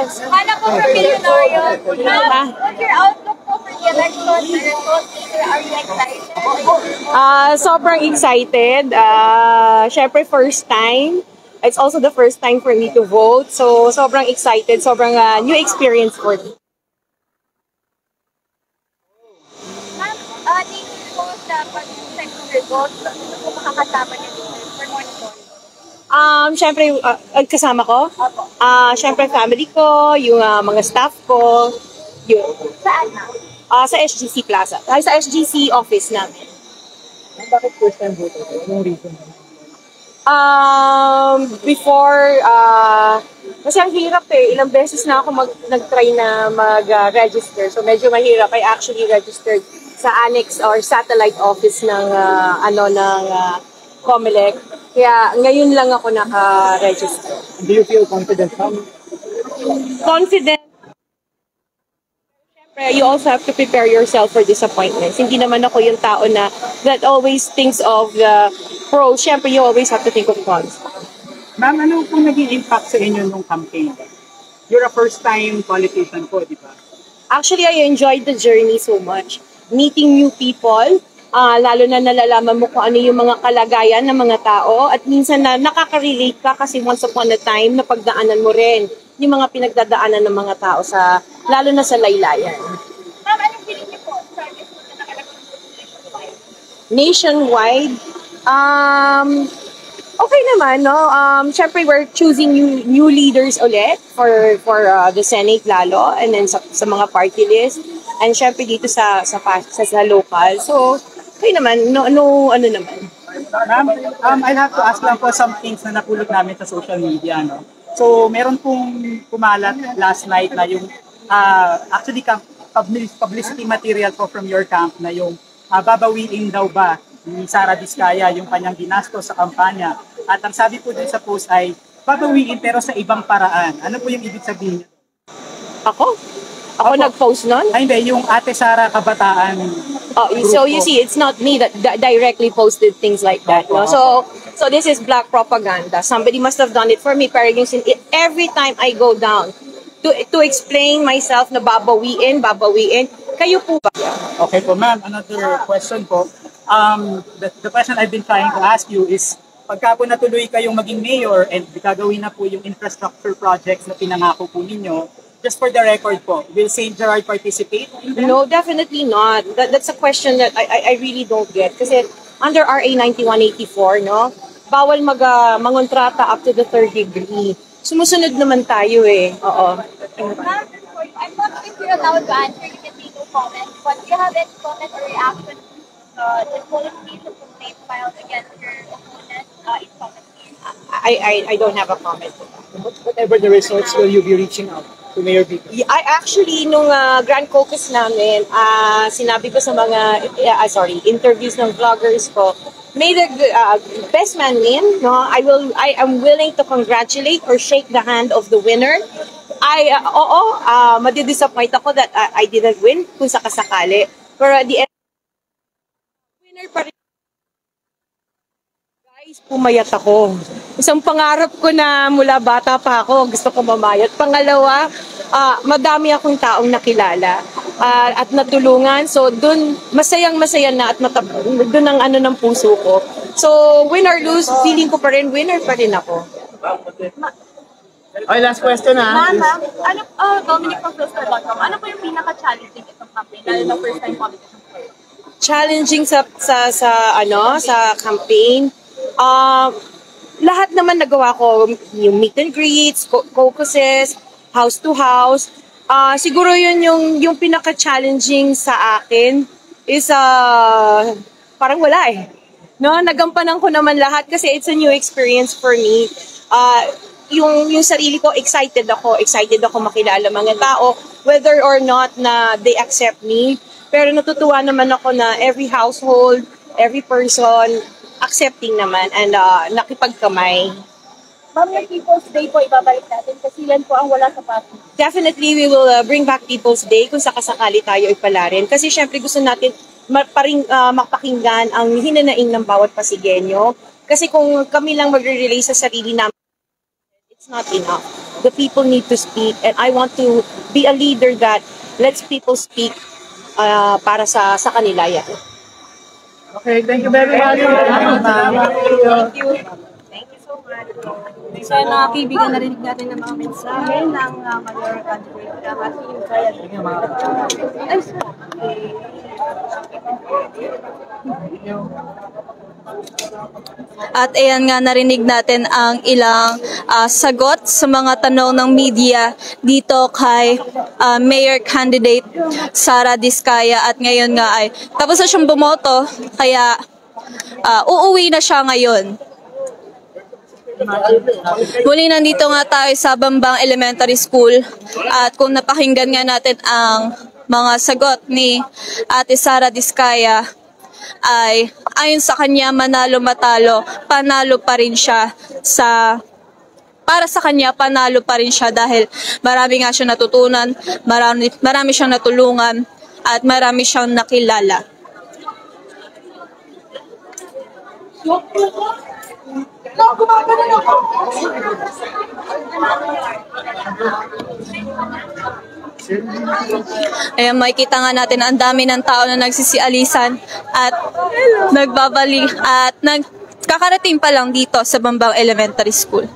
Yes. Hala po for Milyonaryo. What's your outlook po for the election? The results, are you excited? Sobrang excited. Syempre first time. It's also the first time for me to vote. So, sobrang excited. Sobrang new experience for me. Ma'am, thank you po sa pag-check ng results. Ano po makakasama niyo dito for more stories? Syempre, kasama ko. Opo. Syempre family ko, yung mga staff ko. Yun. Saan na? Sa SGC Plaza. Sa SGC office namin. Bakit first time voter? Anong reason? Before, kasi ang hirap eh. Ilang beses na ako nag-try na mag-register. So medyo mahirap. I actually registered sa annex or satellite office ng COMELEC. Kaya ngayon lang ako naka-register. Do you feel confident, ma'am? Confident. Siyempre, you also have to prepare yourself for disappointments. Hindi naman ako yung tao na that always thinks of the pros. Siyempre, you always have to think of cons. Ma'am, ano po naging impact sa inyo nung campaign? You're a first-time politician po, di ba? Actually, I enjoyed the journey so much. Meeting new people, lalo na nalalaman mo kung ano yung mga kalagayan ng mga tao at minsan na nakaka-relate ka kasi once upon a time na pagdaanan mo rin yung mga pinagdadaanan ng mga tao sa lalo na sa laylayan. Ma'am, anong feeling niyo po sa results na nakalagay Nationwide, okay naman, no? Syempre, we're choosing new leaders ulit for the Senate lalo and then sa mga party list and syempre dito sa local. So, okay naman, no ano naman. Ma'am, I'll have to ask lang po some things na napulot namin sa social media, no? So, meron pong kumalat last night na yung, actually, publicity material po from your camp na yung babawiin daw ba ni Sara Diskaya yung kanyang ginastos sa kampanya. At ang sabi po dun sa post ay, babawiin pero sa ibang paraan. Ano po yung ibig sabihin niyo? Ako nag-post nun? Ay, hindi, yung Ate Sara Kabataan. Oh, so you see, it's not me that directly posted things like that. No? So this is black propaganda. Somebody must have done it for me. Pero yung every time I go down to explain myself na babawiin, kayo po ba? Okay po, ma'am. Another question po. The question I've been trying to ask you is, pagka po natuloy kayong maging mayor and gagawin na po yung infrastructure projects na pinangako po ninyo, just for the record po, will St. Gerard participate in them? No, definitely not. That's a question that I really don't get. Kasi under RA 9184, no, bawal mangontrata up to the third degree. Sumusunod naman tayo eh. Oo. Ma'am, I'm not sure if you're allowed to answer. You can make no comment. But do you have any comment or reaction to the qualification complaint filed against your opponent in comment here? I don't have a comment. Whatever the results, will you be reaching out to Mayor Vico? I actually, nung Grand Caucus namin, sinabi ko sa mga, interviews ng vloggers ko, may the best man win. No, I am willing to congratulate or shake the hand of the winner. Madidisappoint ako that I didn't win kung sakasakali. Pero at the end, winner pa rin. Guys, pumayat ako. Isang pangarap ko na mula bata pa ako, gusto ko mamayat. Pangalawa, madami akong taong nakilala at natulungan. So, dun, masayang-masaya na at dun ang ng puso ko. So, win or lose, feeling ko pa rin, winner pa rin ako. Okay, last question Ma'am, Dominic from Filster.com, ano po yung pinaka-challenging itong campaign, lalo na first-time politician? Challenging sa campaign. Lahat naman nagawa ko, yung meet and greets, caucuses, house to house. Siguro yun yung pinaka-challenging sa akin is parang wala eh. No, nagampanan ko naman lahat kasi it's a new experience for me. Yung sarili ko, excited ako makilala mga tao, whether or not na they accept me. Pero natutuwa naman ako na every household, every person, accepting naman and nakipagkamay. Ma'am, yung People's Day po, ibabalik natin kasi yan po ang wala sa party. Definitely, we will bring back People's Day kung sakasakali tayo ipalarin. Kasi syempre gusto natin mapakinggan ang hinanaing ng bawat Pasigueño. Kasi kung kami lang magre-relay sa sarili namin, it's not enough. the people need to speak, and I want to be a leader that lets people speak para sa kanila yan. Okay, thank you very much. Thank you. Sana kaibigan narinig natin ng mga mensahe ng mayor candidate na Martin Kaya. At ayan nga, narinig natin ang ilang sagot sa mga tanong ng media dito kay mayor candidate Sara Diskaya. At ngayon nga ay tapos na siyang bumoto, kaya uuwi na siya ngayon. Muli, nandito nga tayo sa Bambang Elementary School at kung napakinggan nga natin ang mga sagot ni Ate Sara Diskaya, ay ayon sa kanya, manalo matalo, panalo pa rin siya para sa kanya, panalo pa rin siya dahil marami nga siya natutunan, marami siyang natulungan at marami siyang nakilala. Ayan, makikita nga natin ang dami ng tao na nagsisialisan at nagbabalik at nagkakarating pa lang dito sa Bambang Elementary School.